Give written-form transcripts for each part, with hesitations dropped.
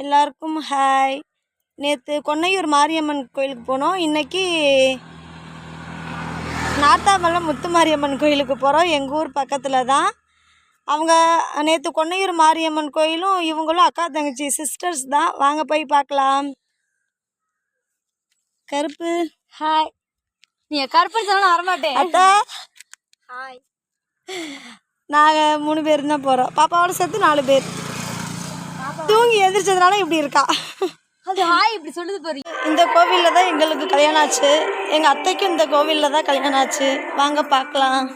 எல்லாருக்கும் ஹாய். நேற்று கொன்னையூர் மாரியம்மன் கோயிலுக்கு போனோம். இன்றைக்கி நார்த்தாமல்லம் முத்து மாரியம்மன் கோயிலுக்கு போகிறோம். எங்கள் ஊர் பக்கத்தில் தான். அவங்க நேற்று கொன்னையூர் மாரியம்மன் கோயிலும் இவங்களும் அக்கா தங்கச்சி சிஸ்டர்ஸ் தான். வாங்க போய் பார்க்கலாம். கருப்பு ஹாய். நீ கருப்புன்னு சொன்னா வரமாட்டேன். அத்தா ஹாய். நாங்கள் 3 பேர் தான் போகிறோம். பாப்பாவோட சேர்த்து 4 பேர். தூங்கி எதிர்ச்சதுனால இப்படி இருக்கா. அது ஹாய் இப்படி சொல்லுது பாரு. இந்த கோவிலில் தான் எங்களுக்கு கல்யாணம் ஆச்சு. எங்கள் அத்தைக்கும் இந்த கோவிலில் தான் கல்யாணம் ஆச்சு. வாங்க பார்க்கலாம்.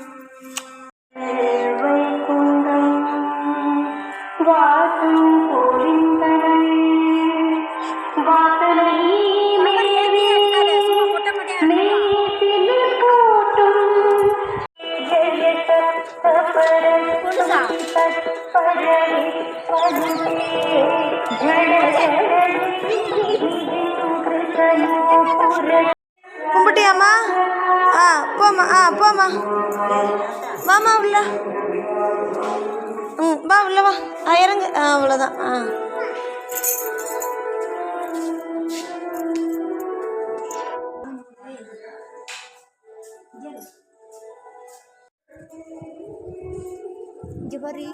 கும்பிட்டியாம்மா? போம்மா. போம்மா, வாம்மா உள்ள. வா உள்ள வா. இறங்கு. அவ்வளோதான். ஜபரி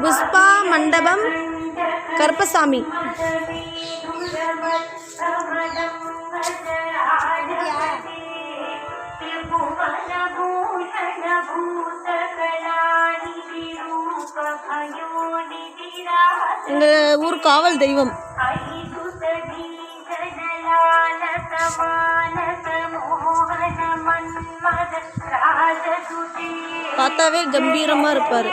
புஷ்பா மண்டபம் கருப்பசாமி. எங்கள் ஊர் காவல் தெய்வம். பார்த்தாவே கம்பீரமா இருப்பாரு.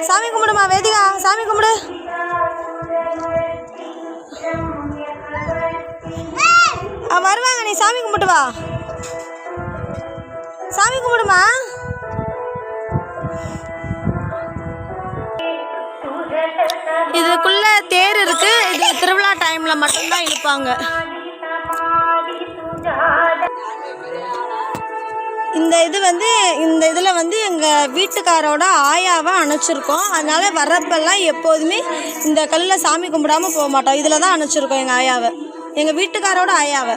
சாமி கும்பிடுமா வேதிகா? சாமி கும்பிடு. வருவாங்க, நீ சாமி கும்பிட்டு வா. சாமி கும்பிடுமா. இதுக்குள்ள தேர் இருக்கு. இது திருவிழா டைம்ல மட்டும்தான் இழுப்பாங்க. இந்த இதில் வந்து எங்கள் வீட்டுக்காரோட ஆயாவை அணைச்சிருக்கோம். அதனால் வர்றப்பெல்லாம் எப்போதுமே இந்த கல்லில் சாமி கும்பிடாமல் போக மாட்டோம். இதில் தான் அணைச்சிருக்கோம் எங்கள் ஆயாவை, எங்கள் வீட்டுக்காரோட ஆயாவை.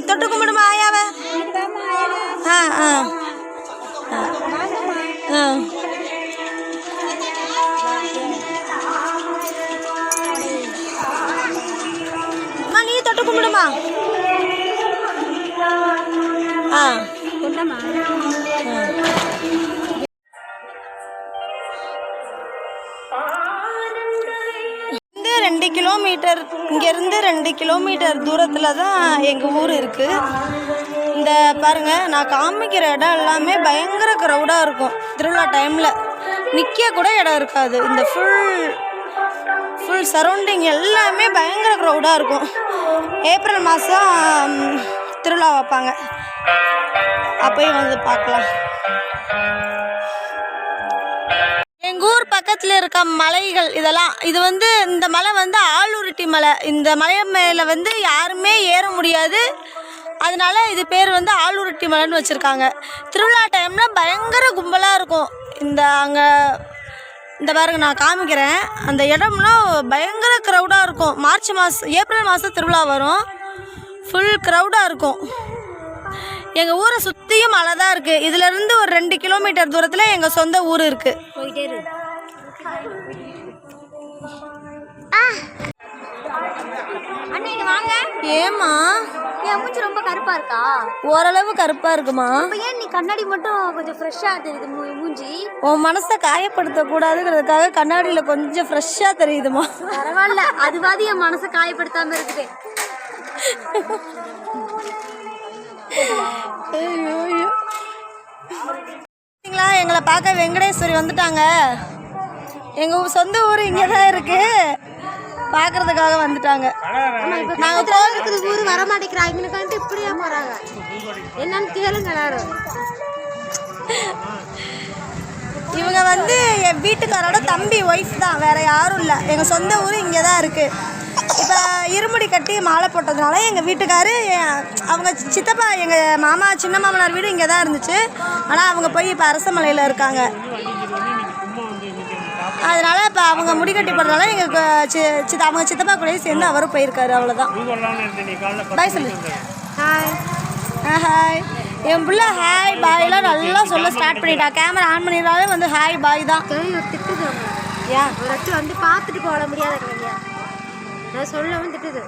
தொட்டு கும்பிடுமா ஆயாவை. நீ தொட்டு கும்பிடுமா. இங்கேருந்து 2 கிலோமீட்டர் தூரத்தில் தான் எங்கள் ஊர் இருக்குது. இந்த பாருங்கள், நான் காமிக்கிற இடம் எல்லாமே பயங்கர க்ரௌடாக இருக்கும். திருவிழா டைமில் நிற்க கூட இடம் இருக்காது. இந்த ஃபுல் சரௌண்டிங் எல்லாமே பயங்கர க்ரௌடாக இருக்கும். ஏப்ரல் மாதம் திருவிழா வைப்பாங்க. அப்போயும் வந்து பார்க்கலாம். எங்கள் ஊர் பக்கத்தில் இருக்க மலைகள் இதெல்லாம். இந்த மலை வந்து ஆளுருட்டி மலை. இந்த மலை மேலே வந்து யாருமே ஏற முடியாது. அதனால இது பேர் வந்து ஆளுருட்டி மலைன்னு வச்சுருக்காங்க. திருவிழா டைமில் பயங்கர கும்பலாக இருக்கும். அங்கே இந்த பாருங்க, நான் காமிக்கிறேன். அந்த இடம்லாம் பயங்கர க்ரௌடாக இருக்கும். ஏப்ரல் மாதம் திருவிழா வரும். ஃபுல் க்ரௌடாக இருக்கும். எங்கள் ஊரை சுற்றியும் மலை தான் இருக்குது. இதிலேருந்து ஒரு 2 கிலோமீட்டர் தூரத்தில் எங்கள் சொந்த ஊர் இருக்குது. போயிட்டே இருக்கு. அண்ணே இங்க வாங்க. ஏம்மா என் மூஞ்சி ரொம்ப கருப்பா இருக்கா? ஓரளவு கருப்பா இருக்குமா? அப்ப ஏன் நீ கண்ணாடி மட்டும் கொஞ்சம் ஃப்ரெஷ்ஷா தெரியுது மூஞ்சி? உன் மனசை காயப்படுத்த கூடாதுங்கிறதுக்காக கண்ணாடியில கொஞ்சம் ஃப்ரெஷ்ஷா தெரியுதுமா. பரவாயில்ல, அதுவாது என் மனசை காயப்படுத்தாம இருக்குது. எங்களை பார்க்க வெங்கடேஸ்வரி வந்துட்டாங்க. எங்க சொந்த ஊர் இங்கதான் இருக்கு, பாக்குறதுக்காக வந்துட்டாங்க. நாங்க கோவிலுக்கு ஊரு வர மாட்டேங்கிறாங்க, இப்படியா போறாங்க என்னன்னு கேளுங்க எல்லாரும். இவங்க வந்து என் வீட்டுக்காரோட தம்பி ஒய்ஃப் தான், வேற யாரும் இல்லை. எங்க சொந்த ஊர் இங்கே தான் இருக்கு. இப்போ இருமுடி கட்டி மாலை போட்டதுனால எங்கள் வீட்டுக்காரு அவங்க சித்தப்பா எங்கள் மாமா சின்ன மாமனார் வீடு இங்கே தான் இருந்துச்சு. ஆனால் அவங்க போய் இப்போ அரசமலையில் இருக்காங்க. அதனால இப்போ அவங்க முடிக்கட்டி போடுறதுனால எங்கள் அவங்க சித்தப்பா கூடயே சேர்ந்து அவரும் போயிருக்காரு. அவ்வளோதான். பாய் சொல்லு. ஹாய். ஹாய். என் பிள்ளை ஹாய் பாய்லாம் நல்லா சொல்ல ஸ்டார்ட் பண்ணிட்டா. கேமரா ஆன் பண்ணிடுறாலே வந்து ஹாய் பாய் தான். திட்டுது ஏன் ஒரு அச்சு வந்து பார்த்துட்டு போக முடியாத இல்லையா, நான் சொல்லவும் திட்டுது.